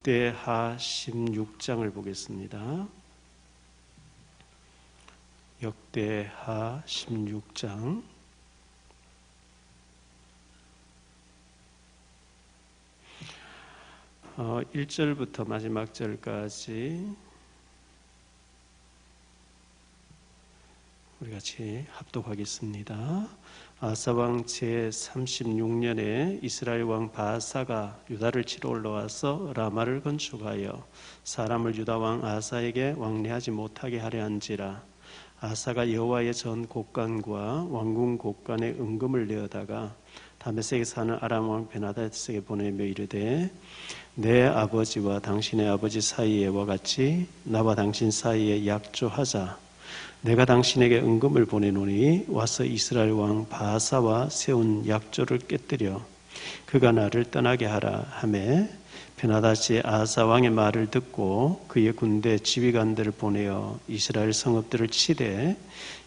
역대하 16장을 보겠습니다. 역대하 16장 1절부터 마지막 절까지 우리 같이 합독하겠습니다. 아사왕 제36년에 이스라엘 왕 바사가 유다를 치러 올라와서 라마를 건축하여 사람을 유다 왕 아사에게 왕래하지 못하게 하려 한지라. 아사가 여호와의 전 곳간과 왕궁 곳간에 은금을 내어다가 다메섹에 사는 아람 왕 베나다스에게 보내며 이르되, 내 아버지와 당신의 아버지 사이에와 같이 나와 당신 사이에 약조하자. 내가 당신에게 은금을 보내노니 와서 이스라엘 왕 바사와 세운 약조를 깨뜨려 그가 나를 떠나게 하라 하매, 베나다시 아사 왕의 말을 듣고 그의 군대 지휘관들을 보내어 이스라엘 성읍들을 치되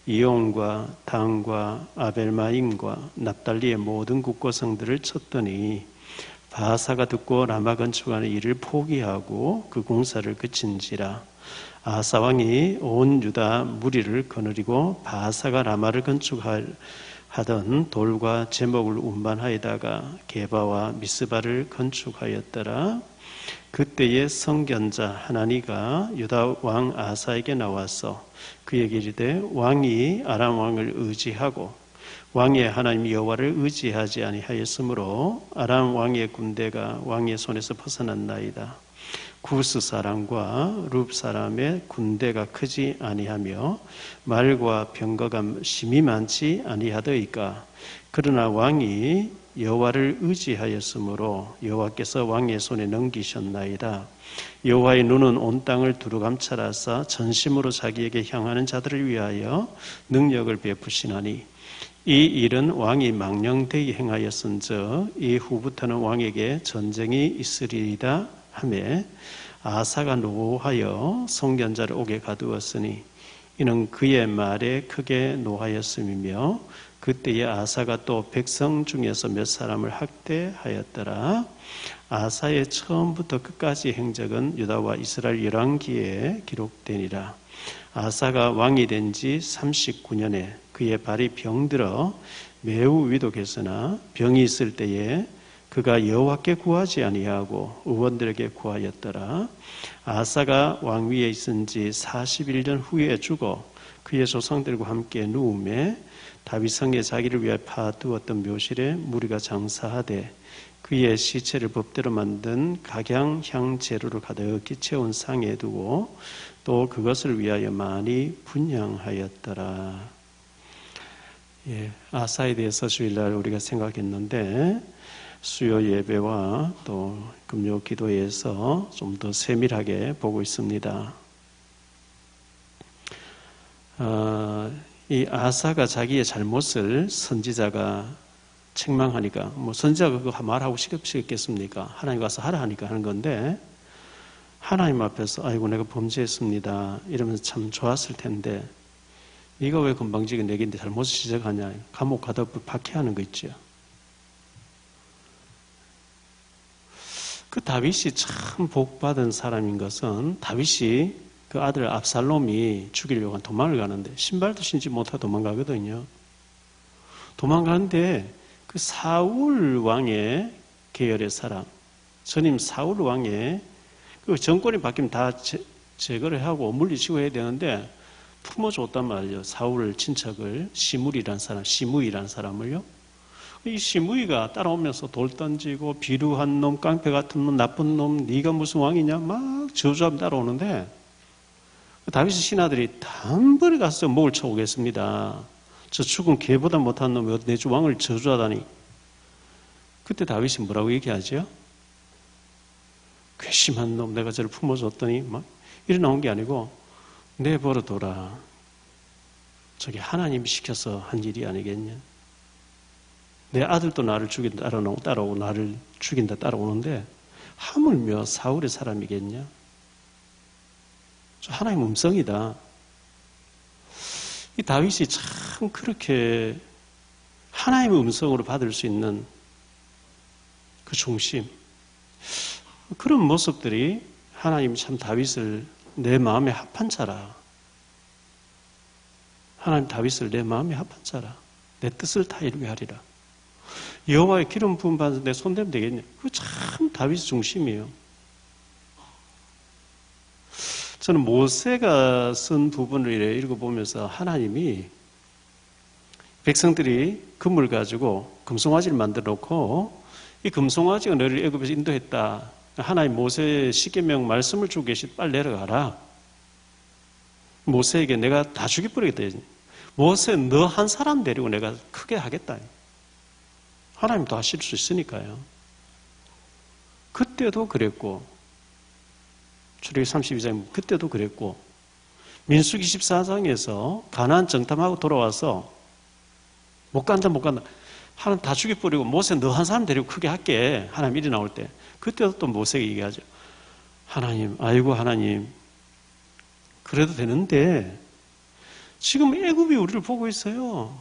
이온과 단과 아벨마임과 납달리의 모든 국고성들을 쳤더니 바사가 듣고 라마 건축하는 일을 포기하고 그 공사를 그친지라. 아사 왕이 온 유다 무리를 거느리고 바사가 라마를 건축하던 돌과 제목을 운반하여다가 게바와 미스바를 건축하였더라. 그때의 성견자 하나니가 유다 왕 아사에게 나와서 그에게 이르되, 왕이 아람 왕을 의지하고 왕의 하나님 여호와를 의지하지 아니하였으므로 아람 왕의 군대가 왕의 손에서 벗어났나이다. 구스 사람과 룹 사람의 군대가 크지 아니하며 말과 병거가 심히 많지 아니하더이까. 그러나 왕이 여호와를 의지하였으므로 여호와께서 왕의 손에 넘기셨나이다. 여호와의 눈은 온 땅을 두루감찰하사 전심으로 자기에게 향하는 자들을 위하여 능력을 베푸시나니, 이 일은 왕이 망령되이 행하였은즉 이후부터는 왕에게 전쟁이 있으리이다 하매, 아사가 노하여 성견자를 옥에 가두었으니 이는 그의 말에 크게 노하였음이며, 그때에 아사가 또 백성 중에서 몇 사람을 학대하였더라. 아사의 처음부터 끝까지 행적은 유다와 이스라엘 열왕기에 기록되니라. 아사가 왕이 된 지 39년에 그의 발이 병들어 매우 위독했으나 병이 있을 때에 그가 여호와께 구하지 아니하고 의원들에게 구하였더라. 아사가 왕위에 있은 지 41년 후에 죽어 그의 조상들과 함께 누움에 다윗성에 자기를 위하여 파두었던 묘실에 무리가 장사하되 그의 시체를 법대로 만든 각양향 재료를 가득히 채운 상에 두고 또 그것을 위하여 많이 분향하였더라. 아사에 대해서 주일날 우리가 생각했는데 수요 예배와 또 금요 기도에서 좀 더 세밀하게 보고 있습니다. 이 아사가 자기의 잘못을 선지자가 책망하니까, 선지자가 그거 말하고 싶겠습니까? 하나님 가서 하라 하니까 하는 건데, 하나님 앞에서 아이고 내가 범죄했습니다 이러면서 참 좋았을 텐데, 네가 왜 건방지게 내게 잘못을 지적하냐, 감옥 가다 박해하는 거 있죠. 그 다윗이 참 복받은 사람인 것은, 다윗이 그 아들 압살롬이 죽이려고 도망을 가는데 신발도 신지 못하고 도망가거든요. 도망가는데 그 사울 왕의 계열의 사람, 전임 사울 왕의 그 정권이 바뀌면 다 제거를 하고 물리치고 해야 되는데 품어줬단 말이에요. 사울 친척을, 시므이라는 사람을요. 이 시므이가 따라오면서 돌 던지고 비루한 놈, 깡패 같은 놈, 나쁜 놈, 네가 무슨 왕이냐 막 저주하며 따라오는데, 다윗의 신하들이 단번에 가서 목을 쳐오겠습니다. 저 죽은 개보다 못한 놈이 내 주 왕을 저주하다니. 그때 다윗이 뭐라고 얘기하죠? 괘씸한 놈, 내가 저를 품어줬더니 막 이래 나온 게 아니고, 내버려둬라. 저게 하나님이 시켜서 한 일이 아니겠냐. 내 아들도 나를 죽인다 따라오고 나를 죽인다 따라오는데 하물며 사울의 사람이겠냐? 저 하나님의 음성이다. 이 다윗이 참 그렇게 하나님의 음성으로 받을 수 있는 그 중심, 그런 모습들이 하나님 참 다윗을 내 마음에 합한 자라. 하나님 다윗을 내 마음에 합한 자라. 내 뜻을 다 이루게 하리라. 여호와의 기름 부음 받은 내 손대면 되겠냐. 그거 참 다윗 중심이에요. 저는 모세가 쓴 부분을 읽어보면서 하나님이 백성들이 금을 가지고 금송아지를 만들어 놓고 이 금송아지가 너를 애굽에서 인도했다. 하나님 모세 십계명 말씀을 주고 계시 빨리 내려가라. 모세에게 내가 다 죽여버리겠다. 모세 너 한 사람 데리고 내가 크게 하겠다. 하나님도 하실 수 있으니까요. 그때도 그랬고 출애굽기 32장 그때도 그랬고 민수기 14장에서 가나안 정탐하고 돌아와서 못 간다 하나님 다 죽여버리고 모세 너 한 사람 데리고 크게 할게. 하나님 일이 나올 때 그때도 또 모세에게 얘기하죠. 하나님 아이고 하나님 그래도 되는데 지금 애굽이 우리를 보고 있어요.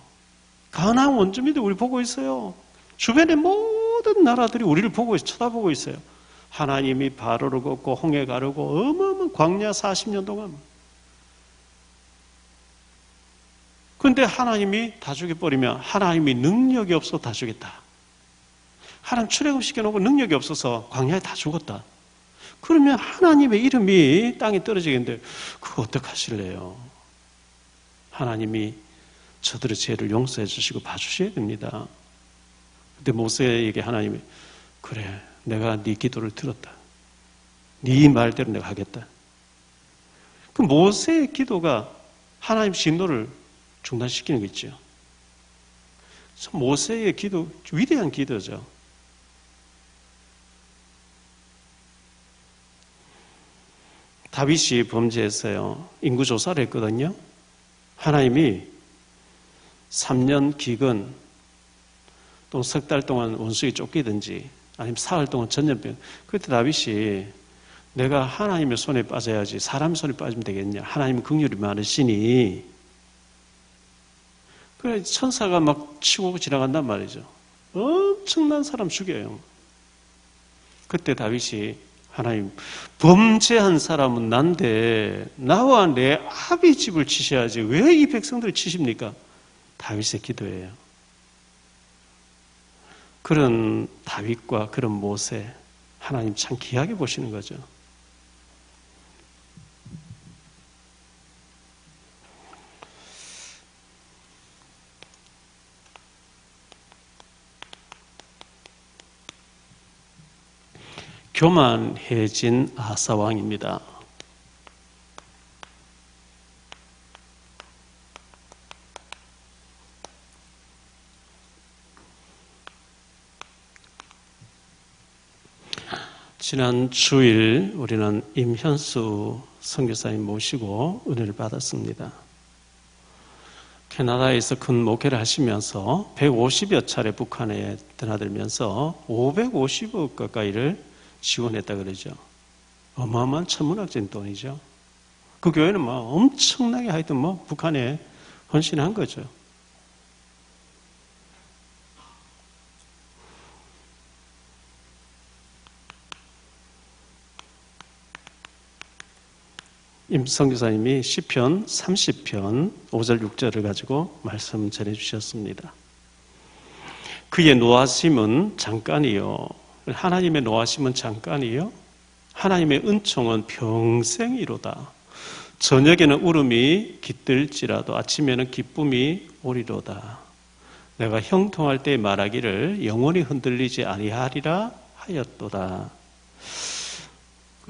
가나안 원주민들이 우리를 보고 있어요. 주변의 모든 나라들이 우리를 보고 있어요. 쳐다보고 있어요. 하나님이 바로를 걷고 홍해 가르고 어마어마한 광야 40년 동안. 그런데 하나님이 다 죽여버리면 하나님이 능력이 없어 다 죽였다. 하나님 출애굽시켜놓고 능력이 없어서 광야에 다 죽었다. 그러면 하나님의 이름이 땅에 떨어지겠는데 그거 어떡하실래요? 하나님이 저들의 죄를 용서해 주시고 봐주셔야 됩니다. 근데 모세에게 하나님이 그래 내가 네 기도를 들었다. 네 말대로 내가 하겠다. 그 모세의 기도가 하나님 진노를 중단시키는 거 있죠. 모세의 기도 위대한 기도죠. 다윗이 범죄했어요. 인구조사를 했거든요. 하나님이 3년 기근 또 석 달 동안 원수에 쫓기든지 아니면 사흘 동안 전염병. 그때 다윗이 내가 하나님의 손에 빠져야지 사람 손에 빠지면 되겠냐. 하나님은 긍휼이 많으시니 그래 천사가 막 치고 지나간단 말이죠. 엄청난 사람 죽여요. 그때 다윗이 하나님 범죄한 사람은 난데 나와 내 아비 집을 치셔야지 왜 이 백성들을 치십니까? 다윗의 기도예요. 그런 다윗과 그런 모세 하나님 참 귀하게 보시는 거죠. 교만해진 아사 왕입니다. 지난 주일 우리는 임현수 선교사님 모시고 은혜를 받았습니다. 캐나다에서 큰 목회를 하시면서 150여 차례 북한에 드나들면서 550억 가까이를 지원했다 그러죠. 어마어마한 천문학적인 돈이죠. 그 교회는 뭐 엄청나게 하여튼 뭐 북한에 헌신한 거죠. 임 선교사님이 시편 30편 5절 6절을 가지고 말씀 전해 주셨습니다. 그의 노하심은 잠깐이요. 하나님의 노하심은 잠깐이요. 하나님의 은총은 평생이로다. 저녁에는 울음이 깃들지라도 아침에는 기쁨이 오리로다. 내가 형통할 때 말하기를 영원히 흔들리지 아니하리라 하였도다.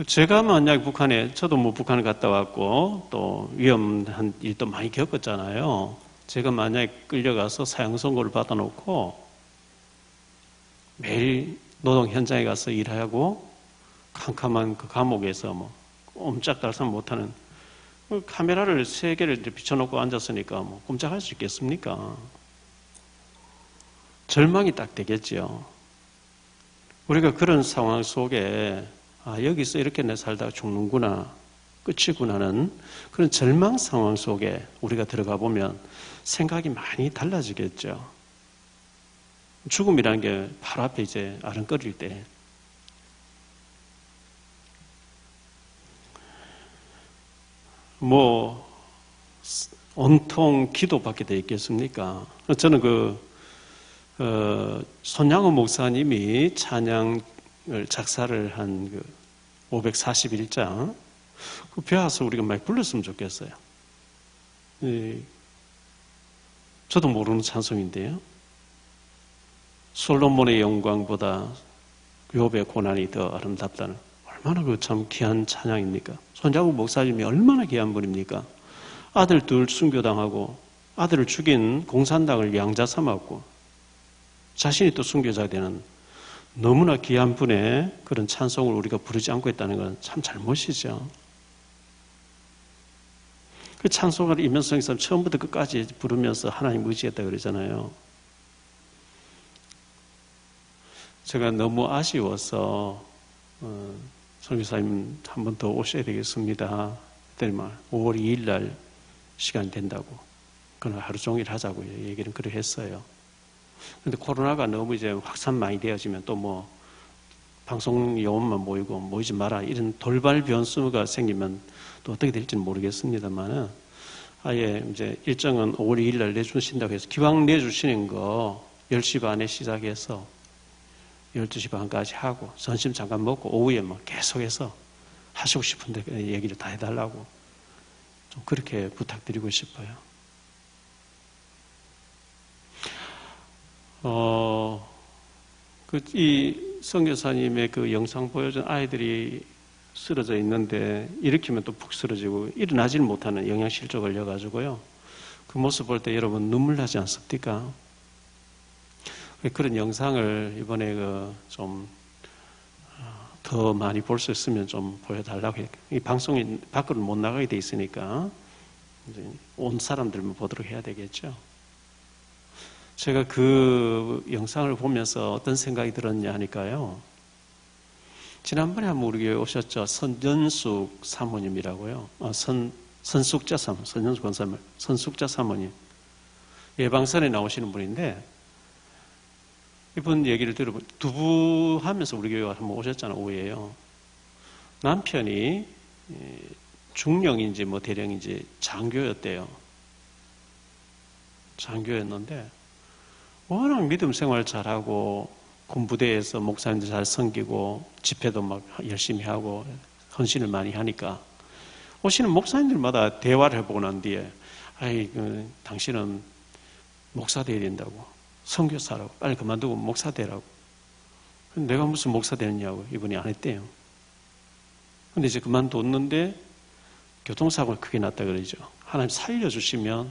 제가 만약 북한에, 저도 뭐 북한을 갔다 왔고 또 위험한 일도 많이 겪었잖아요. 제가 만약 끌려가서 사형 선고를 받아놓고 매일 노동 현장에 가서 일하고 캄캄한 그 감옥에서 뭐 옴짝달싹 못하는 카메라를 3개를 비춰놓고 앉았으니까 뭐 꼼짝할 수 있겠습니까? 절망이 딱 되겠죠. 우리가 그런 상황 속에 여기서 이렇게 내 살다가 죽는구나, 끝이구나는 그런 절망 상황 속에 우리가 들어가 보면 생각이 많이 달라지겠죠. 죽음이라는 게 바로 앞에 이제 아른거릴 때 뭐 온통 기도받게 돼 있겠습니까? 저는 손양호 목사님이 찬양을 작사를 한 541장 배워서 우리가 많이 불렀으면 좋겠어요. 저도 모르는 찬송인데요. 솔로몬의 영광보다 욥의 고난이 더 아름답다는, 얼마나 참 귀한 찬양입니까? 손양호 목사님이 얼마나 귀한 분입니까? 아들 둘 순교당하고 아들을 죽인 공산당을 양자 삼았고 자신이 또 순교자가 되는 너무나 귀한 분의 그런 찬송을 우리가 부르지 않고 있다는 건 참 잘못이죠. 그 찬송을 이면성 목사님 처음부터 끝까지 부르면서 하나님 의지했다 그러잖아요. 제가 너무 아쉬워서 선교사님 한 번 더 오셔야 되겠습니다. 그랬더니 5월 2일 날 시간 된다고, 그날 하루 종일 하자고 얘기는 그렇게 했어요. 근데 코로나가 너무 이제 확산 많이 되어지면 또 뭐 방송 요원만 모이고 모이지 마라 이런 돌발 변수가 생기면 또 어떻게 될지는 모르겠습니다만은, 아예 이제 일정은 5월 2일 날 내주신다고 해서 기왕 내주시는 거 10시 반에 시작해서 12시 반까지 하고 점심 잠깐 먹고 오후에 뭐 계속해서 하시고 싶은데 얘기를 다 해달라고 좀 그렇게 부탁드리고 싶어요. 이 선교사님의 그 영상 보여준 아이들이 쓰러져 있는데 일으키면 또 푹 쓰러지고 일어나지를 못하는 영양실조 걸려가지고요. 그 모습 볼 때 여러분 눈물 나지 않습니까? 그런 영상을 이번에 좀 더 많이 볼 수 있으면 좀 보여달라고 해요. 이 방송이 밖으로 못 나가게 돼 있으니까 이제 온 사람들만 보도록 해야 되겠죠. 제가 그 영상을 보면서 어떤 생각이 들었냐 하니까요. 지난번에 한번 우리 교회 오셨죠. 선전숙 사모님이라고요. 선숙자 사모님, 선전숙 권사님, 선숙자 사모님. 예방선에 나오시는 분인데, 이분 얘기를 들어보면, 두부하면서 우리 교회 한번 오셨잖아요. 오후에요. 남편이 중령인지 뭐 대령인지 장교였대요. 장교였는데, 워낙 믿음 생활 잘하고, 군부대에서 목사님들 잘 섬기고, 집회도 막 열심히 하고, 헌신을 많이 하니까, 오시는 목사님들마다 대화를 해보고 난 뒤에, 당신은 목사 돼야 된다고. 선교사라고. 빨리 그만두고 목사 되라고. 내가 무슨 목사 되느냐고 이분이 안 했대요. 근데 이제 그만뒀는데 교통사고가 크게 났다 그러죠. 하나님 살려주시면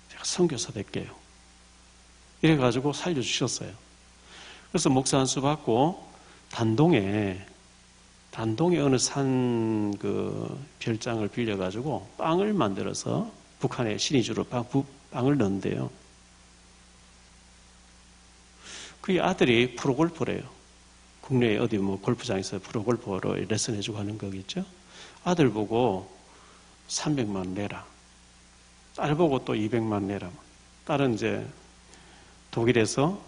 제가 선교사 될게요. 이래가지고 살려주셨어요. 그래서 목사 안수 받고 단동에 어느 산 별장을 빌려가지고 빵을 만들어서 북한의 신의주로 빵을 넣는데요. 그 아들이 프로골퍼래요. 국내에 어디 뭐 골프장에서 프로골퍼로 레슨 해주고 하는 거겠죠. 아들 보고 300만 원 내라. 딸 보고 또 200만 원 내라. 딸은 이제 독일에서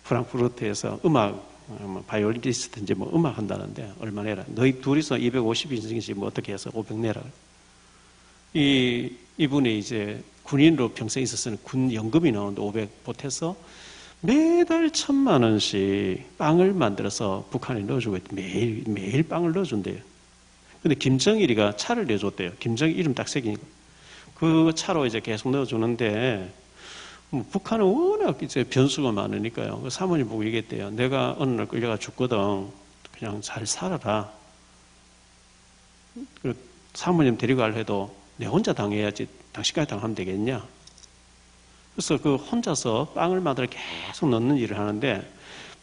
프랑크푸르트에서 바이올리니스트인지 뭐 음악 한다는데 얼마 내라. 너희 둘이서 250인승이지 뭐 어떻게 해서 500 내라. 이분이 이제 군인으로 평생 있었으니 군 연금이 나오는데 500 보태서 매달 1,000만 원씩 빵을 만들어서 북한에 넣어주고 있대요. 매일 빵을 넣어준대요. 근데 김정일이가 차를 내줬대요. 김정일 이름 딱 새기니까. 그 차로 이제 계속 넣어주는데, 북한은 워낙 이제 변수가 많으니까요. 그 사모님 보고 얘기했대요. 내가 어느 날 끌려가 죽거든. 그냥 잘 살아라. 그 사모님 데리고 가려 해도 내 혼자 당해야지 당신까지 당하면 되겠냐? 그래서 그 혼자서 빵을 만들어 계속 넣는 일을 하는데,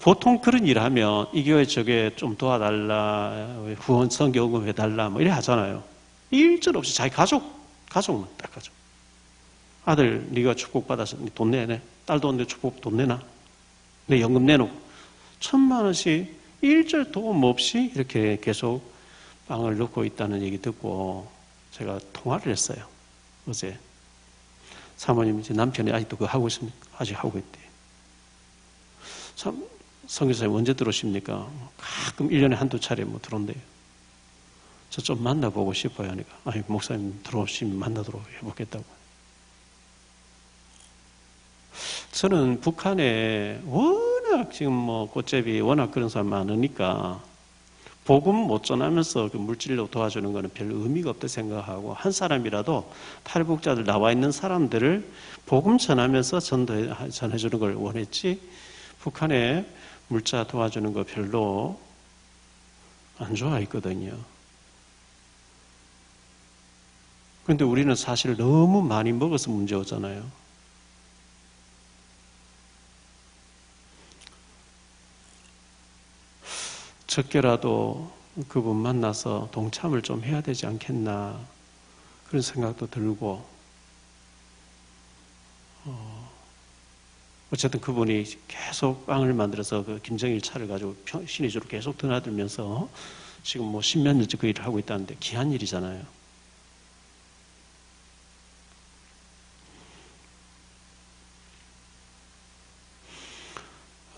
보통 그런 일을 하면 이 교회 저게 좀 도와달라, 후원 선교금 해달라 뭐 이래 하잖아요. 일절 없이 자기 가족만 딱 가족. 아들 네가 축복받아서 돈 내네. 딸도 내 축복 돈 내나. 내 연금 내놓고 1,000만 원씩 일절 도움 없이 이렇게 계속 빵을 넣고 있다는 얘기 듣고 제가 통화를 했어요. 어제. 사모님이 이제 남편이 아직도 그거 하고 있습니까? 아직 하고 있대. 선교사님 언제 들어오십니까? 가끔 1년에 한두 차례 뭐 들어온대요. 저 좀 만나보고 싶어요. 하니까, 아니, 목사님 들어오시면 만나도록 해보겠다고. 저는 북한에 워낙 지금 뭐 꽃제비 워낙 그런 사람 많으니까 복음 못 전하면서 그 물질로 도와주는 거는 별 의미가 없다 생각하고, 한 사람이라도 탈북자들 나와 있는 사람들을 복음 전하면서 전해주는 걸 원했지, 북한에 물자 도와주는 거 별로 안 좋아했거든요. 그런데 우리는 사실 너무 많이 먹어서 문제였잖아요. 적게라도 그분 만나서 동참을 좀 해야 되지 않겠나, 그런 생각도 들고, 어쨌든 그분이 계속 빵을 만들어서 그 김정일 차를 가지고 신의주로 계속 드나들면서 지금 뭐 십몇 년째 그 일을 하고 있다는데 귀한 일이잖아요.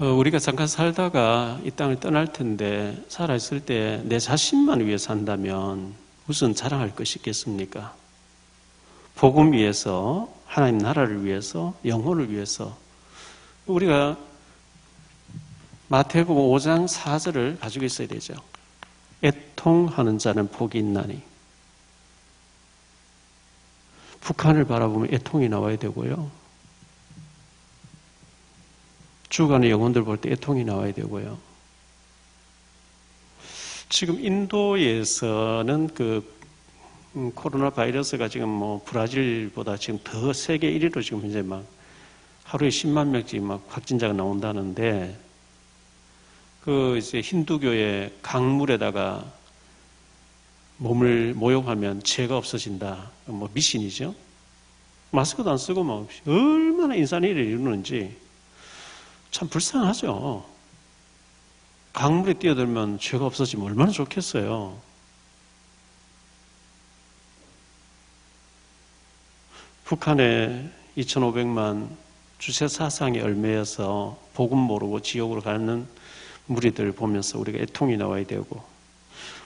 우리가 잠깐 살다가 이 땅을 떠날 텐데, 살아있을 때 내 자신만 위해 산다면 무슨 자랑할 것이 있겠습니까? 복음 위해서, 하나님 나라를 위해서, 영혼을 위해서. 우리가 마태복음 5장 4절을 가지고 있어야 되죠. 애통하는 자는 복이 있나니. 북한을 바라보면 애통이 나와야 되고요. 죽어가는 영혼들 볼 때 애통이 나와야 되고요. 지금 인도에서는 코로나 바이러스가 지금 뭐 브라질보다 지금 더 세계 1위로 지금 현재 막 하루에 10만 명씩 막 확진자가 나온다는데, 이제 힌두교의 강물에다가 몸을 모욕하면 죄가 없어진다. 뭐 미신이죠. 마스크도 안 쓰고 막 얼마나 인산일을 이루는지 참 불쌍하죠. 강물에 뛰어들면 죄가 없어지면 얼마나 좋겠어요. 북한에 2,500만 주체 사상에 얽매여서 복음 모르고 지옥으로 가는 무리들 보면서 우리가 애통이 나와야 되고,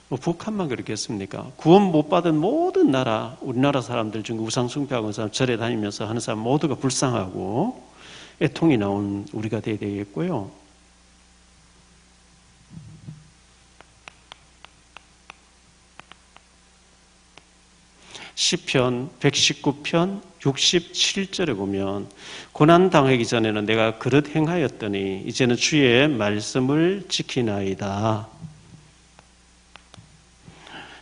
뭐 북한만 그렇겠습니까? 구원 못 받은 모든 나라, 우리나라 사람들 중에 우상 숭배하고 사람 절에 다니면서 하는 사람 모두가 불쌍하고 애통이 나온 우리가 되어야 되겠고요. 시편 119편 67절에 보면, 고난당하기 전에는 내가 그릇 행하였더니 이제는 주의 말씀을 지키나이다.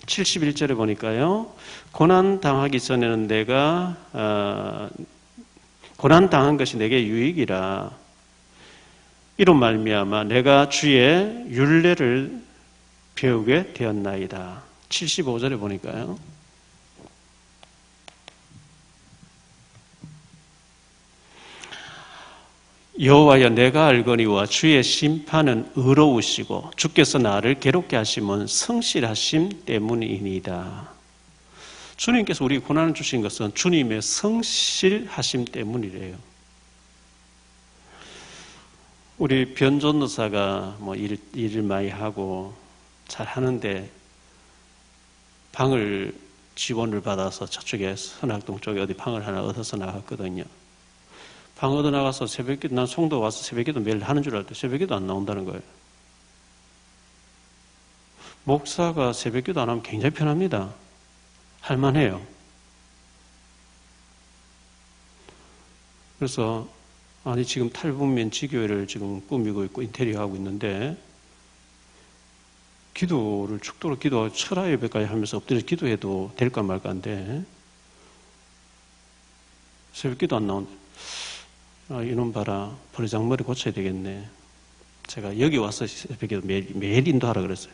71절에 보니까요, 고난당하기 전에는 내가 고난당한 것이 내게 유익이라. 이로 말미암아 내가 주의 율례를 배우게 되었나이다. 75절에 보니까요, 여호와여 내가 알거니와 주의 심판은 의로우시고 주께서 나를 괴롭게 하심은 성실하심 때문이니이다. 주님께서 우리 고난을 주신 것은 주님의 성실하심 때문이래요. 우리 변전도사가 뭐 일을 많이 하고 잘 하는데 방을 지원을 받아서 저쪽에 선악동 쪽에 어디 방을 하나 얻어서 나갔거든요. 방 얻어 나가서 새벽기도, 난 송도 와서 새벽기도 매일 하는 줄 알았더니 새벽기도 안 나온다는 거예요. 목사가 새벽기도 안 하면 굉장히 편합니다. 할만해요. 그래서 아니 지금 탈북민 지교회를 지금 꾸미고 있고 인테리어 하고 있는데, 기도를 축도로 기도 철야 예배까지 하면서 엎드려 기도해도 될까 말까인데 새벽기도 안 나온다. 이놈 봐라, 버리장머리 고쳐야 되겠네. 제가 여기 와서 새벽에 매일 인도하라 그랬어요.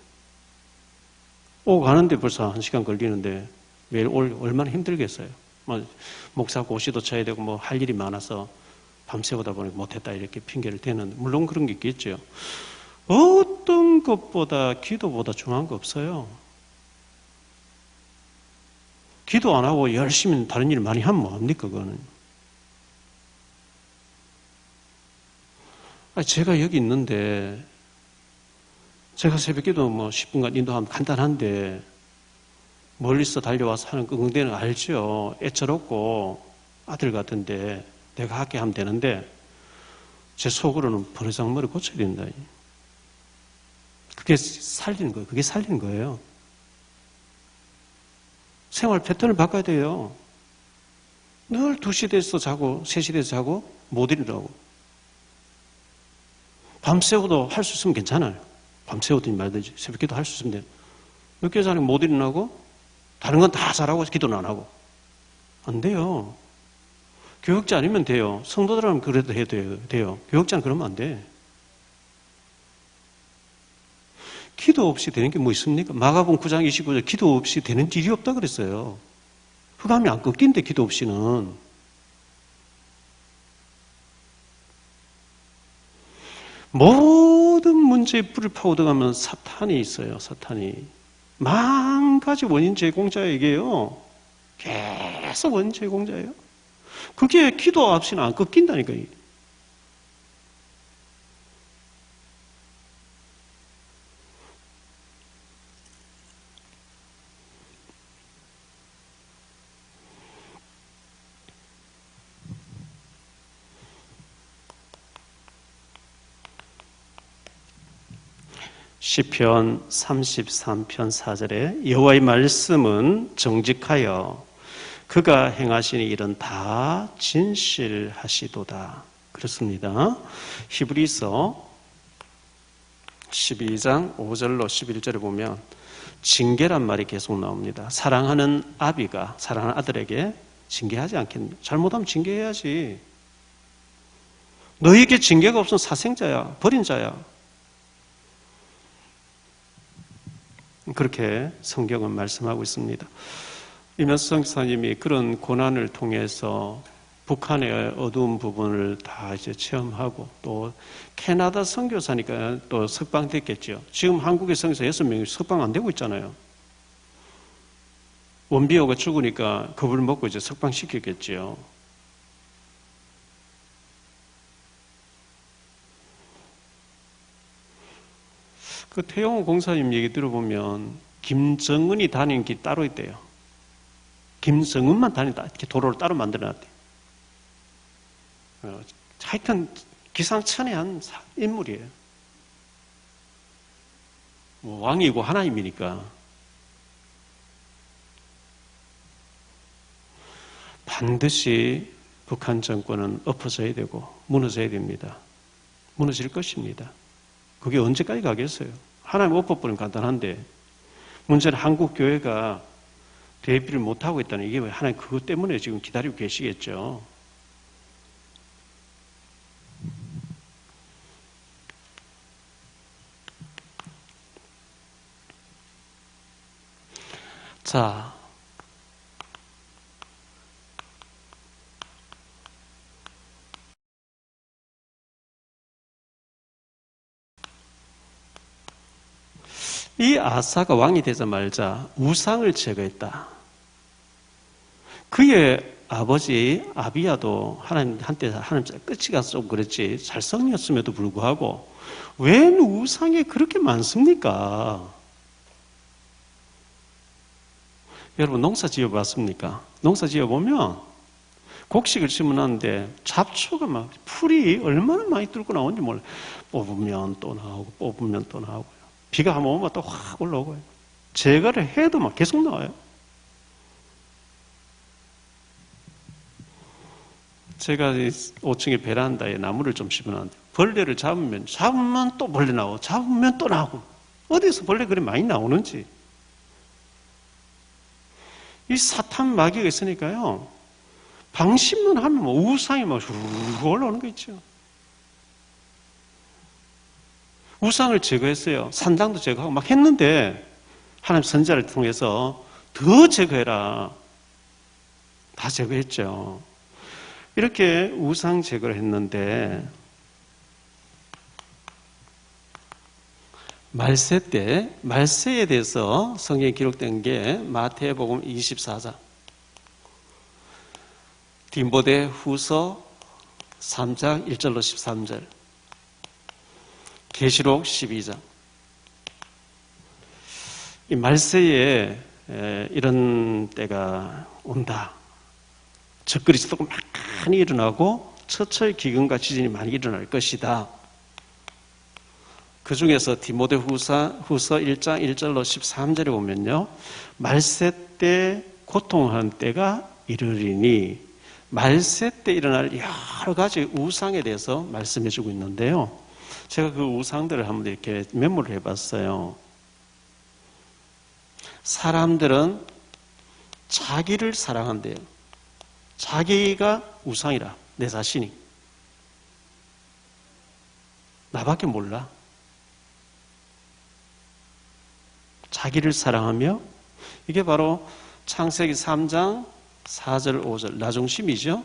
오고 가는데 벌써 1시간 걸리는데 매일 얼마나 힘들겠어요. 목사 고시도 쳐야 되고 뭐 할 일이 많아서 밤새우다 보니 못했다 이렇게 핑계를 대는데, 물론 그런 게 있겠죠. 어떤 것보다 기도보다 중요한 거 없어요. 기도 안 하고 열심히 다른 일 많이 하면 뭐합니까 그거는. 제가 여기 있는데, 제가 새벽기도 뭐 10분간 인도하면 간단한데, 멀리서 달려와서 하는 끙끙대는 알죠. 애처롭고 아들 같은데 내가 하게 하면 되는데 제 속으로는 버르장머리 고쳐야 된다. 그게 살리는 거예요. 그게 살리는 거예요. 생활 패턴을 바꿔야 돼요. 늘 2시 돼서 자고 3시 돼서 자고 못 일어나고 밤새워도 할 수 있으면 괜찮아요. 밤새우더니 말든지 새벽기도 할 수 있으면 돼요. 늦게 자는 못 일어나고 다른 건 다 잘하고 기도는 안 하고 안 돼요. 교역자 아니면 돼요. 성도들하면 그래도 해도 돼요. 교역자는 그러면 안 돼. 기도 없이 되는 게 뭐 있습니까? 마가복음 9장 29절 기도 없이 되는 일이 없다 그랬어요. 흑암이 안 꺾인데 기도 없이는. 모든 문제에 불을 파고들어가면 사탄이 있어요. 사탄이. 만 가지 원인 제공자에게요. 계속 원인 제공자예요. 그게 기도 없이는 안 꺾인다니까요. 시편 33편 4절에 여호와의 말씀은 정직하여 그가 행하시는 일은 다 진실하시도다. 그렇습니다. 히브리서 12장 5절로 11절에 보면 징계란 말이 계속 나옵니다. 사랑하는 아비가 사랑하는 아들에게 징계하지 않겠느냐. 잘못하면 징계해야지. 너에게 징계가 없으면 사생자야, 버린 자야. 그렇게 성경은 말씀하고 있습니다. 이면수 선교사님이 그런 고난을 통해서 북한의 어두운 부분을 다 이제 체험하고 또 캐나다 선교사니까 또 석방됐겠죠. 지금 한국의 선교사 6명이 석방 안 되고 있잖아요. 원비호가 죽으니까 겁을 먹고 이제 석방시켰겠죠. 그 태영호 공사님 얘기 들어보면 김정은이 다니는 길이 따로 있대요. 김정은만 다닌다. 이렇게 도로를 따로 만들어놨대요. 하여튼 기상천외한 인물이에요. 왕이고 하나님이니까. 반드시 북한 정권은 엎어져야 되고 무너져야 됩니다. 무너질 것입니다. 그게 언제까지 가겠어요? 하나님 엎어버리면 간단한데 문제는 한국 교회가 대비를 못하고 있다는 이게 왜 하나님 그것 때문에 지금 기다리고 계시겠죠. 자, 이 아사가 왕이 되자마자 우상을 제거했다. 그의 아버지 아비야도 한때 하나님 끝이 가서 좀 그랬지 잘성이었음에도 불구하고 웬 우상이 그렇게 많습니까? 여러분 농사 지어봤습니까? 농사 지어보면 곡식을 심어놨는데 잡초가 막 풀이 얼마나 많이 뚫고 나오는지 몰라요. 뽑으면 또 나오고 뽑으면 또 나오고요. 비가 한번 오면 또 확 올라오고요. 제거를 해도 막 계속 나와요. 제가 5층에 베란다에 나무를 좀 심어놨는데 벌레를 잡으면 또 벌레 나오고 잡으면 또 나오고 어디서 벌레 그리 많이 나오는지 이 사탄 마귀가 있으니까요. 방심만 하면 우상이 막 올라오는 거 있죠. 우상을 제거했어요. 산당도 제거하고 막 했는데 하나님 선지자를 통해서 더 제거해라. 다 제거했죠. 이렇게 우상 제거를 했는데 말세 때 말세에 대해서 성경에 기록된 게 마태복음 24장 디모데 후서 3장 1절로 13절 계시록 12장 이 말세에 이런 때가 온다. 적그리스도가 많이 일어나고 처처의 기근과 지진이 많이 일어날 것이다. 그 중에서 디모데후서 1장 1절로 13절에 보면요, 말세 때 고통하는 때가 이르리니, 말세 때 일어날 여러 가지 우상에 대해서 말씀해 주고 있는데요, 제가 그 우상들을 한번 이렇게 메모를 해봤어요. 사람들은 자기를 사랑한대요. 자기가 우상이라, 내 자신이. 나밖에 몰라. 자기를 사랑하며, 이게 바로 창세기 3장 4절 5절 나중심이죠.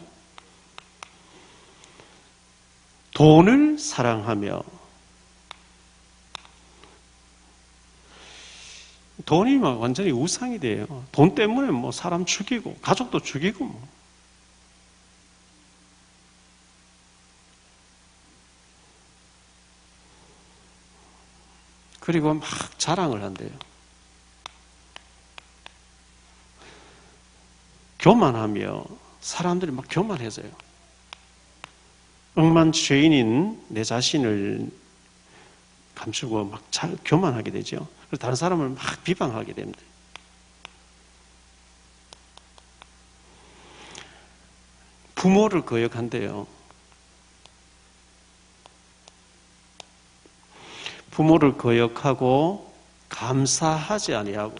돈을 사랑하며, 돈이 막 완전히 우상이 돼요. 돈 때문에 뭐 사람 죽이고 가족도 죽이고 뭐. 그리고 막 자랑을 한대요. 교만하며, 사람들이 막 교만해져요. 억만죄인인 내 자신을 감추고 막 교만하게 되죠. 그래서 다른 사람을 막 비방하게 됩니다. 부모를 거역한대요. 부모를 거역하고 감사하지 아니하고,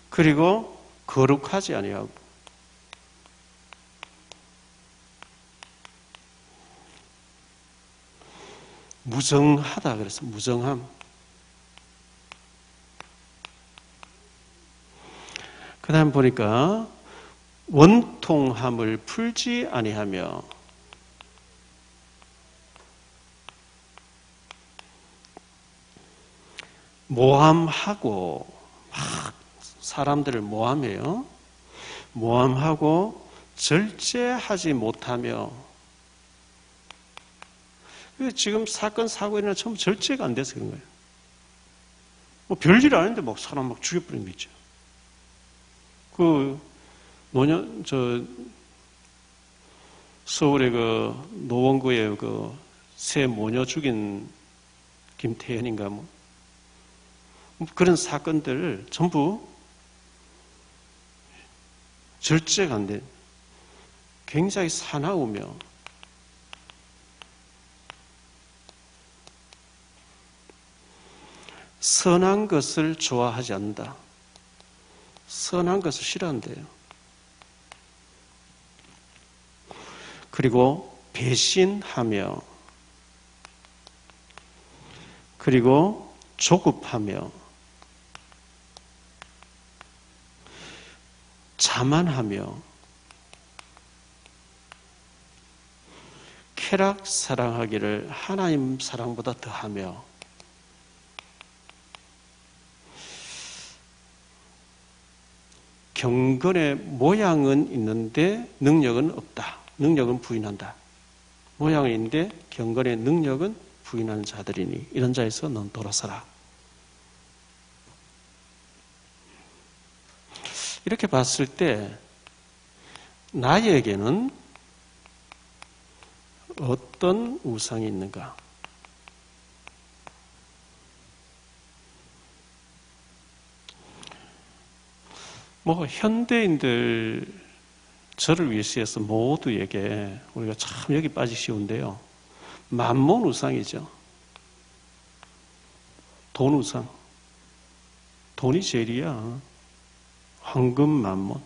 그리고 거룩하지 아니하고, 무정하다 그래서 무정함. 그 다음 보니까 원통함을 풀지 아니하며, 모함하고, 막 사람들을 모함해요. 모함하고 절제하지 못하며, 지금 사건 사고 일어나 전부 절제가 안 돼서 그런 거예요. 뭐 별일 아닌데 막 사람 막 죽여버린 거 있죠. 그 노년 서울의 그 노원구에 그 새 모녀 죽인 김태현인가 뭐 그런 사건들 전부 절제가 안 돼. 굉장히 사나우며, 선한 것을 좋아하지 않는다. 선한 것을 싫어한대요. 그리고 배신하며, 그리고 조급하며, 자만하며, 쾌락 사랑하기를 하나님 사랑보다 더하며, 경건의 모양은 있는데 능력은 없다. 능력은 부인한다. 모양은 있는데 경건의 능력은 부인하는 자들이니 이런 자에서 넌 돌아서라. 이렇게 봤을 때 나에게는 어떤 우상이 있는가? 뭐 현대인들 저를 위해서 모두에게 우리가 참 여기 빠지기 쉬운데요. 만몬 우상이죠. 돈 우상. 돈이 제일이야. 황금 만몬.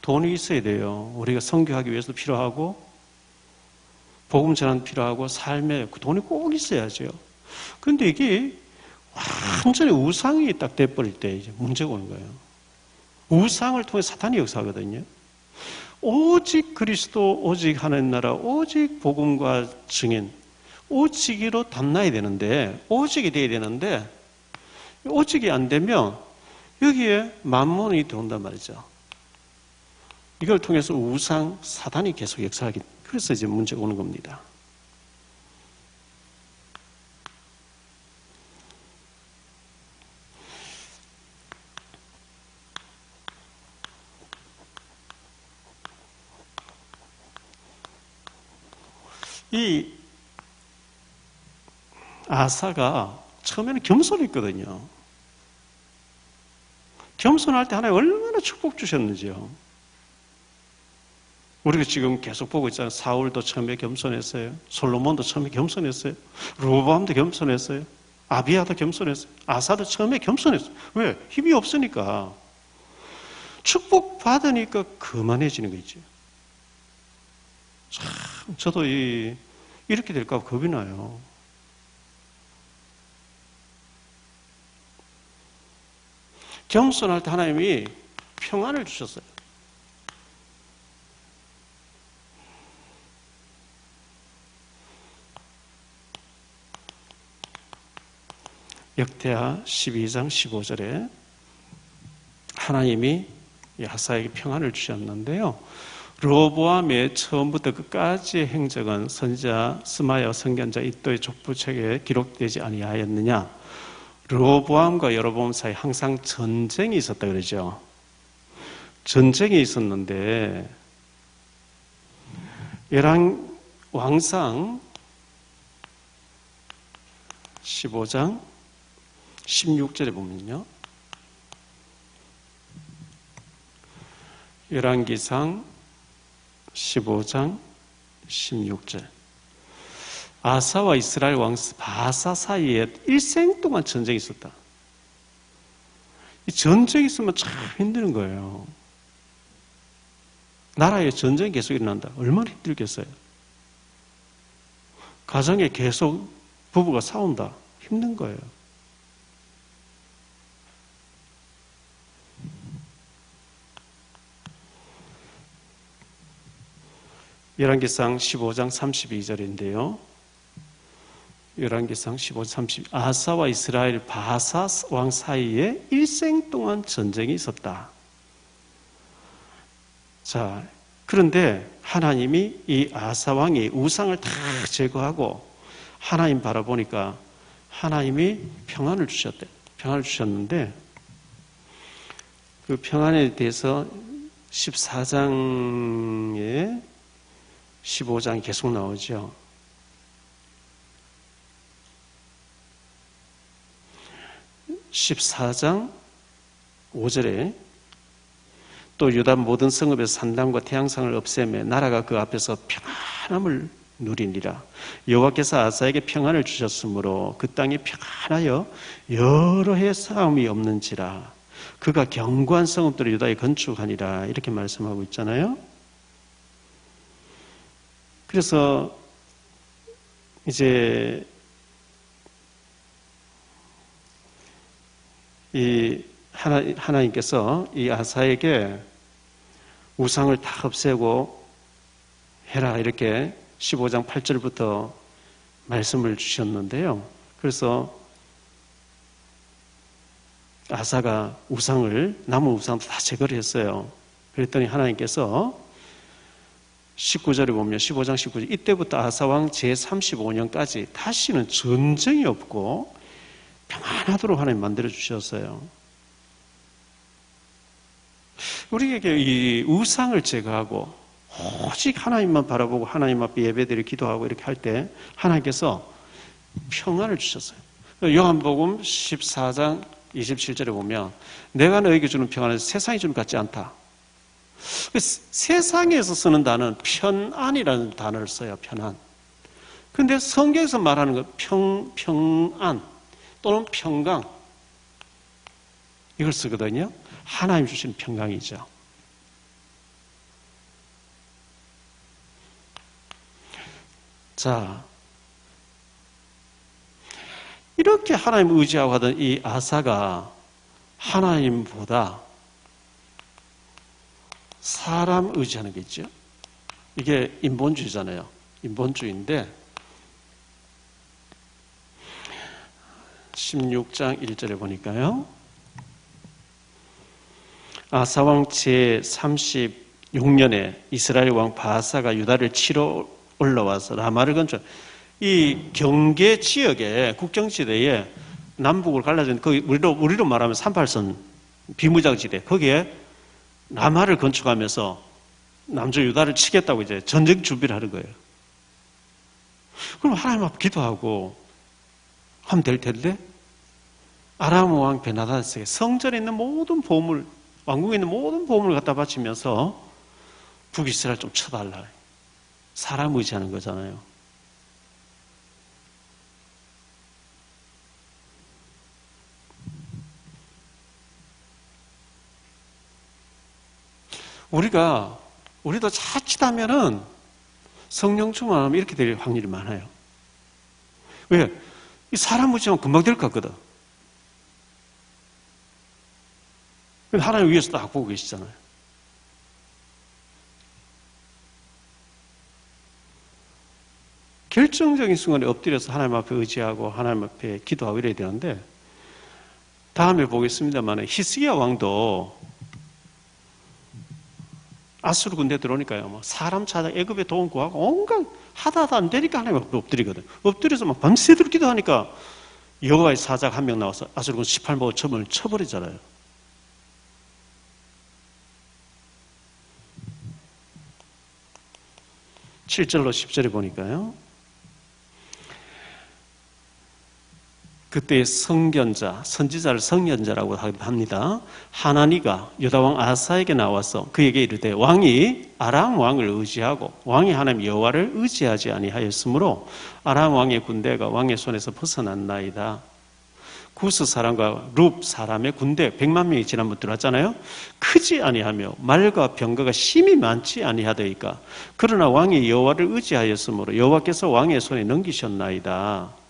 돈이 있어야 돼요. 우리가 선교하기 위해서 필요하고 복음 전환 필요하고 삶에 돈이 꼭 있어야죠. 그런데 이게 완전히 우상이 딱 돼버릴 때 이제 문제가 오는 거예요. 우상을 통해 사탄이 역사하거든요. 오직 그리스도, 오직 하나님 나라, 오직 복음과 증인, 오직으로 담나야 되는데, 오직이 돼야 되는데, 오직이 안 되면 여기에 만몬이 들어온단 말이죠. 이걸 통해서 우상, 사탄이 계속 역사하기, 그래서 이제 문제가 오는 겁니다. 이 아사가 처음에는 겸손했거든요. 겸손할 때 하나님 얼마나 축복 주셨는지요. 우리가 지금 계속 보고 있잖아요. 사울도 처음에 겸손했어요. 솔로몬도 처음에 겸손했어요. 르호보암도 겸손했어요. 아비야도 겸손했어요. 아사도 처음에 겸손했어요. 왜? 힘이 없으니까. 축복 받으니까 거만해지는 거 있죠. 참, 저도 이렇게 될까 봐 겁이 나요. 겸손할 때 하나님이 평안을 주셨어요. 역대하 12장 15절에 하나님이 아사에게 평안을 주셨는데요. 르호보암의 처음부터 끝까지의 행적은 선지자 스마야 선견자 이또의 족보책에 기록되지 아니하였느냐. 르호보암과 여로보암 사이 항상 전쟁이 있었다 그러죠. 전쟁이 있었는데 열왕 왕상 15장 16절에 보면요. 열왕기상 15장 16절. 아사와 이스라엘 왕 바사 사이에 일생 동안 전쟁이 있었다. 이 전쟁이 있으면 참 힘드는 거예요. 나라에 전쟁이 계속 일어난다. 얼마나 힘들겠어요. 가정에 계속 부부가 싸운다. 힘든 거예요. 열왕기상 15장 32절인데요. 열왕기상 15장 30. 아사와 이스라엘 바사 왕 사이에 일생 동안 전쟁이 있었다. 자, 그런데 하나님이 이 아사 왕이 우상을 다 제거하고 하나님 바라보니까 하나님이 평안을 주셨대. 평안을 주셨는데 그 평안에 대해서 14장에 15장이 계속 나오죠. (14장) 5절에 또 유다 모든 성읍에서 산당과 태양상을 없애매 나라가 그 앞에서 평안함을 누리니라. 여호와께서 아사에게 평안을 주셨으므로 그 땅이 평안하여 여러 해 싸움이 없는지라. 그가 견고한 성읍들을 유다에 건축하니라. 이렇게 말씀하고 있잖아요. 그래서 이제 이 하나님께서 이 아사에게 우상을 다 없애고 해라 이렇게 15장 8절부터 말씀을 주셨는데요. 그래서 아사가 남은 우상도 다 제거를 했어요. 그랬더니 하나님께서 19절에 보면 15장 19절 이때부터 아사왕 제35년까지 다시는 전쟁이 없고 평안하도록 하나님 만들어 주셨어요. 우리에게 이 우상을 제거하고 오직 하나님만 바라보고 하나님 앞에 예배드리고 기도하고 이렇게 할 때 하나님께서 평안을 주셨어요. 요한복음 14장 27절에 보면 내가 너에게 주는 평안은 세상이 주는 것 같지 않다. 세상에서 쓰는 단어는 편안이라는 단어를 써요. 편안. 근데 성경에서 말하는 건 평안 또는 평강 이걸 쓰거든요. 하나님 주신 평강이죠. 자, 이렇게 하나님 의지하고 하던 이 아사가 하나님보다 사람 의지하는 게 있죠. 이게 인본주의잖아요. 인본주의인데 16장 1절에 보니까요. 아사왕 제36년에 이스라엘 왕 바사가 유다를 치러 올라와서 라마를 건축. 이 경계 지역에 국경지대에 남북을 갈라진 그 우리로 말하면 38선 비무장지대 거기에 라마를 건축하면서 남쪽 유다를 치겠다고 이제 전쟁 준비를 하는 거예요. 그럼 하나님 앞에 기도하고 하면 될 텐데, 아람 왕 베나다스에게 성전에 있는 모든 보물, 왕궁에 있는 모든 보물을 갖다 바치면서 북이스라엘 좀 쳐달라. 사람 의지하는 거잖아요. 우리도 자칫하면은 성령 충만하면 이렇게 될 확률이 많아요. 왜? 이 사람 의지하면 금방 될 것 같거든. 근데 하나님 위에서 딱 보고 계시잖아요. 결정적인 순간에 엎드려서 하나님 앞에 의지하고 하나님 앞에 기도하고 이래야 되는데, 다음에 보겠습니다만 히스기야 왕도 아수르 군대 들어오니까요, 뭐 사람 찾아 애굽에 도움 구하고 온갖 하다 안 되니까 하나님 앞에 엎드리거든. 엎드려서 막 밤새도록 기도하니까 여호와의 사자가 한 명 나와서 아수르 군 18모 점을 쳐버리잖아요. (7절로) (10절에) 보니까요, 그때의 성견자, 선지자를 성견자라고 합니다. 하나니가 유다왕 아사에게 나와서 그에게 이르되, 왕이 아람 왕을 의지하고 왕이 하나님 여호와를 의지하지 아니하였으므로 아람 왕의 군대가 왕의 손에서 벗어났나이다. 구스 사람과 룹 사람의 군대 100만 명이 지난번 들어왔잖아요. 크지 아니하며 말과 병거가 심히 많지 아니하더이까. 그러나 왕이 여호와를 의지하였으므로 여호와께서 왕의 손에 넘기셨나이다.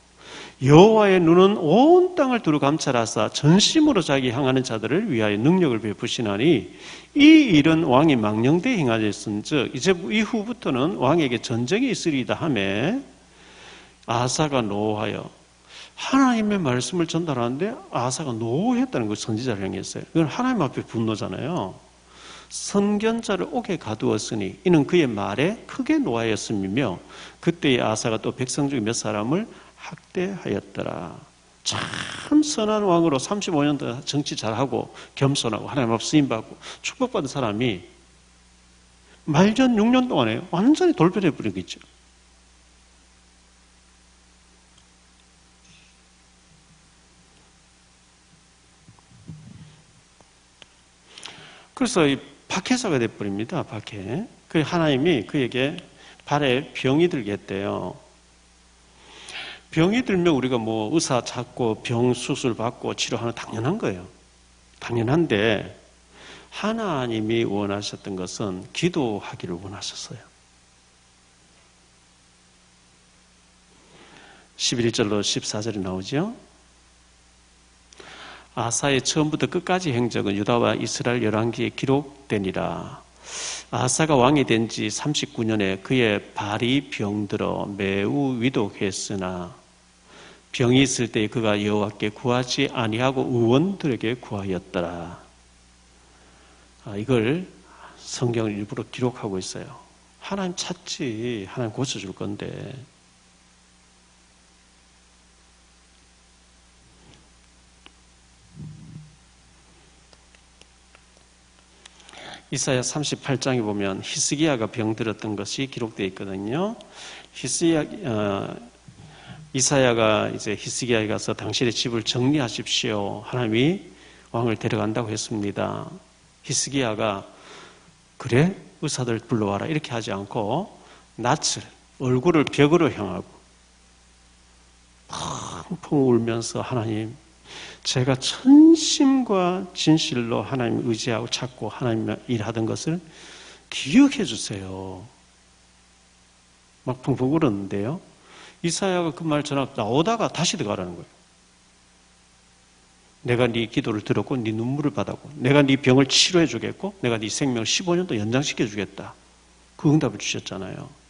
여호와의 눈은 온 땅을 두루 감찰하사 전심으로 자기 향하는 자들을 위하여 능력을 베푸시나니 이 일은 왕이 망령되이 행하였은즉 이제 이후부터는 왕에게 전쟁이 있으리이다 하매 아사가 노하여, 하나님의 말씀을 전달하는데 아사가 노했다는 걸 선지자를 향했어요. 이건 하나님 앞에 분노잖아요. 선견자를 옥에 가두었으니 이는 그의 말에 크게 노하였음이며 그때의 아사가 또 백성 중에 몇 사람을 학대하였더라. 참 선한 왕으로 35년 동안 정치 잘하고 겸손하고 하나님 앞 쓰임받고 축복받은 사람이 말전 6년 동안에 완전히 돌변해 버리겠죠. 그래서 이 박해자가 돼버립니다. 박해. 그 하나님이 그에게 발에 병이 들겠대요. 병이 들면 우리가 뭐 의사 찾고 병 수술 받고 치료하는 당연한 거예요. 당연한데 하나님이 원하셨던 것은 기도하기를 원하셨어요. 11절로 14절이 나오죠. 아사의 처음부터 끝까지 행적은 유다와 이스라엘 열왕기에 기록되니라. 아사가 왕이 된 지 39년에 그의 발이 병들어 매우 위독했으나 병이 있을 때 그가 여호와께 구하지 아니하고 의원들에게 구하였더라. 이걸 성경을 일부러 기록하고 있어요. 하나님 찾지, 하나님 고쳐줄 건데. 이사야 38장에 보면 히스기야가 병들었던 것이 기록되어 있거든요. 이사야가 이제 히스기야에 가서 당신의 집을 정리하십시오. 하나님이 왕을 데려간다고 했습니다. 히스기야가 그래? 의사들 불러와라 이렇게 하지 않고 낯을, 얼굴을 벽으로 향하고 펑펑 울면서, 하나님, 제가 전심과 진실로 하나님 의지하고 찾고 하나님 일하던 것을 기억해 주세요. 막 펑펑 울었는데요. 이사야가 그 말 전하고 나오다가 다시 들어가라는 거예요. 내가 네 기도를 들었고 네 눈물을 받았고 내가 네 병을 치료해 주겠고 내가 네 생명을 15년 더 연장시켜 주겠다. 그 응답을 주셨잖아요.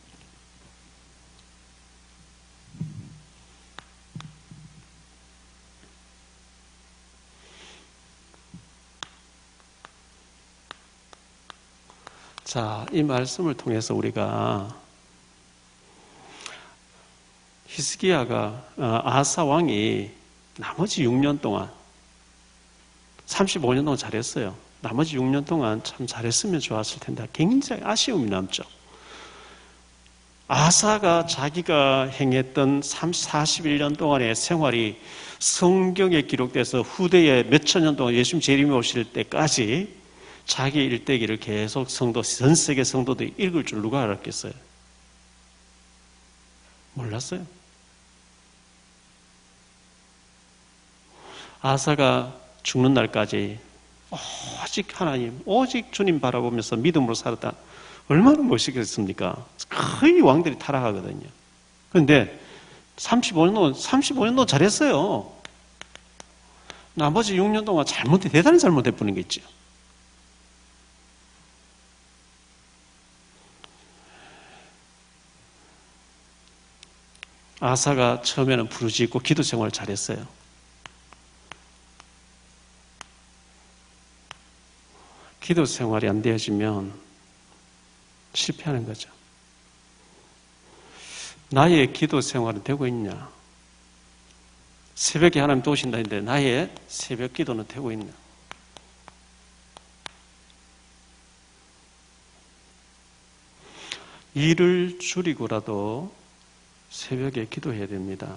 자, 이 말씀을 통해서 우리가 히스기야가 아사 왕이 나머지 6년 동안 35년 동안 잘했어요. 나머지 6년 동안 참 잘했으면 좋았을 텐데 굉장히 아쉬움이 남죠. 아사가 자기가 행했던 41년 동안의 생활이 성경에 기록돼서 후대에 몇천 년 동안 예수님 재림이 오실 때까지 자기 일대기를 계속 전 세계 성도들이 읽을 줄 누가 알았겠어요? 몰랐어요. 아사가 죽는 날까지 오직 하나님, 오직 주님 바라보면서 믿음으로 살았다. 얼마나 멋있겠습니까? 거의 왕들이 타락하거든요. 그런데 35년 잘했어요. 나머지 6년 동안 대단히 잘못해 보는 게 있죠. 아사가 처음에는 부르짖고 기도 생활을 잘했어요. 기도 생활이 안 되어지면 실패하는 거죠. 나의 기도 생활은 되고 있냐? 새벽에 하나님 또 오신다 했는데 나의 새벽 기도는 되고 있냐? 일을 줄이고라도 새벽에 기도해야 됩니다.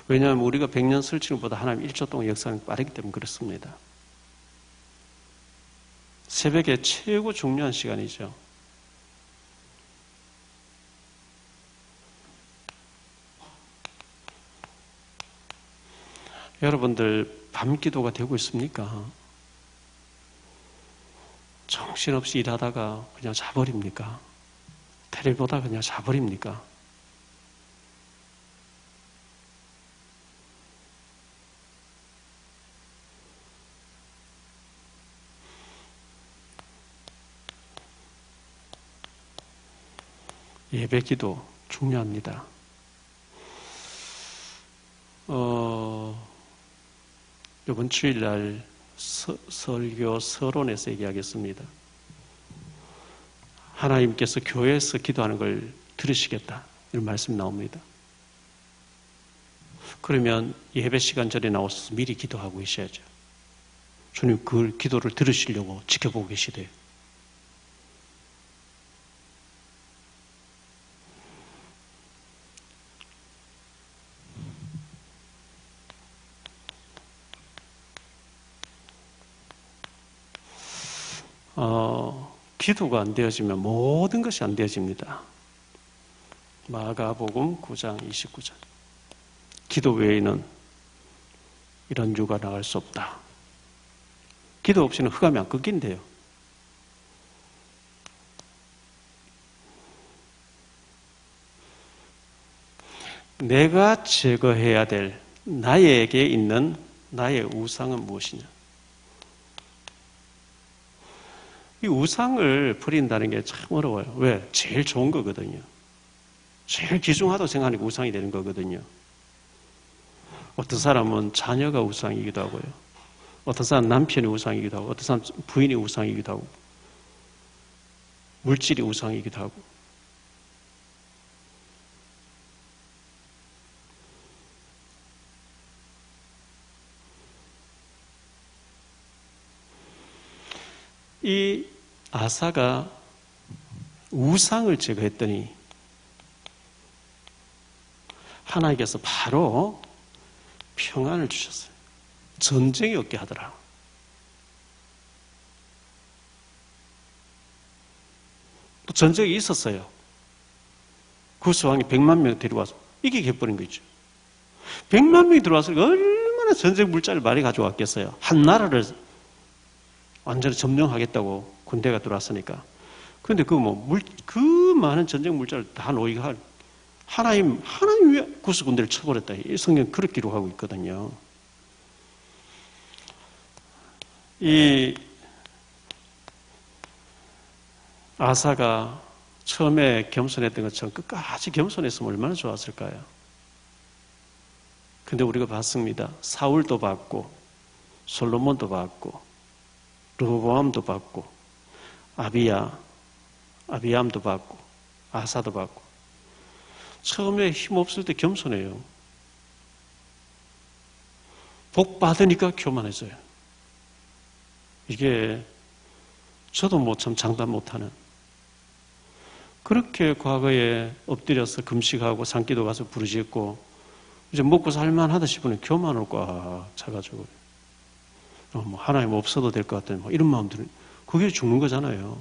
왜냐하면 우리가 100년 설치는 보다 하나님 1초 동안 역사는 빠르기 때문에 그렇습니다. 새벽에 최고 중요한 시간이죠. 여러분들 밤 기도가 되고 있습니까? 정신없이 일하다가 그냥 자버립니까? 텔레비 보다가 그냥 자버립니까? 예배 기도 중요합니다. 이번 주일날 설교 서론에서 얘기하겠습니다. 하나님께서 교회에서 기도하는 걸 들으시겠다 이런 말씀이 나옵니다. 그러면 예배 시간 전에 나와서 미리 기도하고 계셔야죠. 주님 그 기도를 들으시려고 지켜보고 계시대요. 기도가 안 되어지면 모든 것이 안 되어집니다. 마가복음 9장 29절. 기도 외에는 이런 유가 나갈 수 없다. 기도 없이는 흑암이 안 꺾인대요. 내가 제거해야 될 나에게 있는 나의 우상은 무엇이냐? 이 우상을 버린다는 게 참 어려워요. 왜? 제일 좋은 거거든요. 제일 귀중하다고 생각하니까 우상이 되는 거거든요. 어떤 사람은 자녀가 우상이기도 하고요. 어떤 사람은 남편이 우상이기도 하고, 어떤 사람은 부인이 우상이기도 하고, 물질이 우상이기도 하고. 이 아사가 우상을 제거했더니 하나님께서 바로 평안을 주셨어요. 전쟁이 없게 하더라. 또 전쟁이 있었어요. 구스왕이 100만 명 데려와서 이기게 해버린 거죠. 100만 명이 들어와서 얼마나 전쟁 물자를 많이 가져왔겠어요. 한 나라를 완전히 점령하겠다고 군대가 들어왔으니까. 그런데 그 많은 전쟁 물자를 다 노이가 하나님 왜 구스 군대를 쳐버렸다. 이 성경 그렇게 기록하고 있거든요. 이 아사가 처음에 겸손했던 것처럼 끝까지 겸손했으면 얼마나 좋았을까요? 근데 우리가 봤습니다. 사울도 봤고, 솔로몬도 봤고, 르호보암도 봤고, 아비암도 봤고, 아사도 봤고. 처음에 힘없을 때 겸손해요. 복 받으니까 교만해져요. 이게 저도 참 장담 못하는. 그렇게 과거에 엎드려서 금식하고 산기도 가서 부르짖고 이제 먹고 살만하다 싶으면 교만을 꽉 차가지고 뭐 하나님 없어도 될 것 같다 뭐 이런 마음들은 그게 죽는 거잖아요.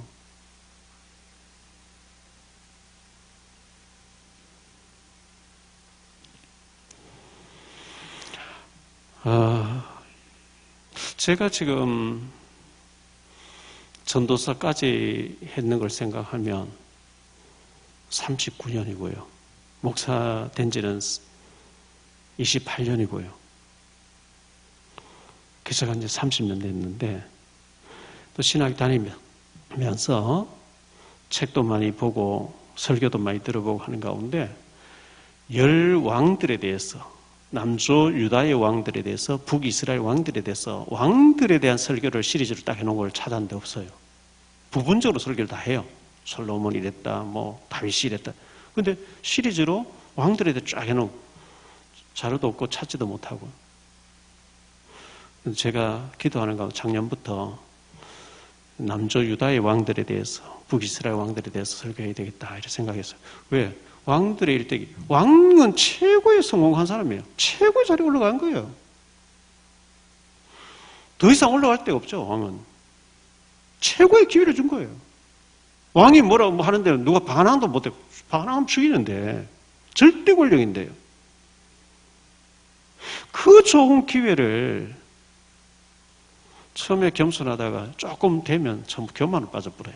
제가 지금 전도사까지 했는 걸 생각하면 39년이고요. 목사 된 지는 28년이고요. 기사가 이제 30년 됐는데 또 신학 다니면서 책도 많이 보고 설교도 많이 들어보고 하는 가운데 10왕들에 대해서 남조 유다의 왕들에 대해서 북이스라엘 왕들에 대해서 왕들에 대한 설교를 시리즈로 딱 해놓은 걸 찾았는데 없어요. 부분적으로 설교를 다 해요. 솔로몬이 이랬다, 뭐 다윗이 이랬다. 근데 시리즈로 왕들에 대해 쫙 해놓은 자료도 없고 찾지도 못하고. 제가 기도하는 가운데 작년부터 남조 유다의 왕들에 대해서 북이스라엘 왕들에 대해서 설교해야 되겠다 이렇게 생각했어요. 왜? 왕들의 일대기. 왕은 최고의 성공한 사람이에요. 최고의 자리에 올라간 거예요. 더 이상 올라갈 데가 없죠. 왕은 최고의 기회를 준 거예요. 왕이 뭐라고 하는데 누가 반항도 못해. 반항하면 죽이는데 절대 권력인데요. 그 좋은 기회를 처음에 겸손하다가 조금 되면 전부 교만을 빠져버려요.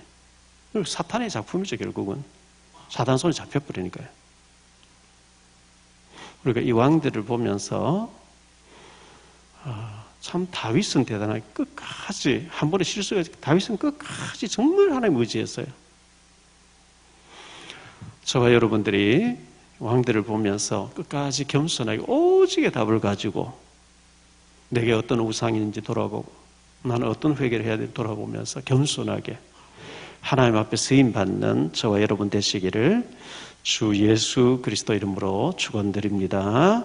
사탄의 작품이죠. 결국은 사단 손에 잡혀버리니까요. 우리가 이 왕들을 보면서 참 다윗은 대단하게 끝까지 한 번의 실수가 다윗은 끝까지 정말 하나님 의지했어요. 저와 여러분들이 왕들을 보면서 끝까지 겸손하게 오직의 답을 가지고 내게 어떤 우상인지 돌아보고 나는 어떤 회개를 해야 될지 돌아보면서 겸손하게 하나님 앞에 쓰임받는 저와 여러분 되시기를 주 예수 그리스도 이름으로 축원드립니다.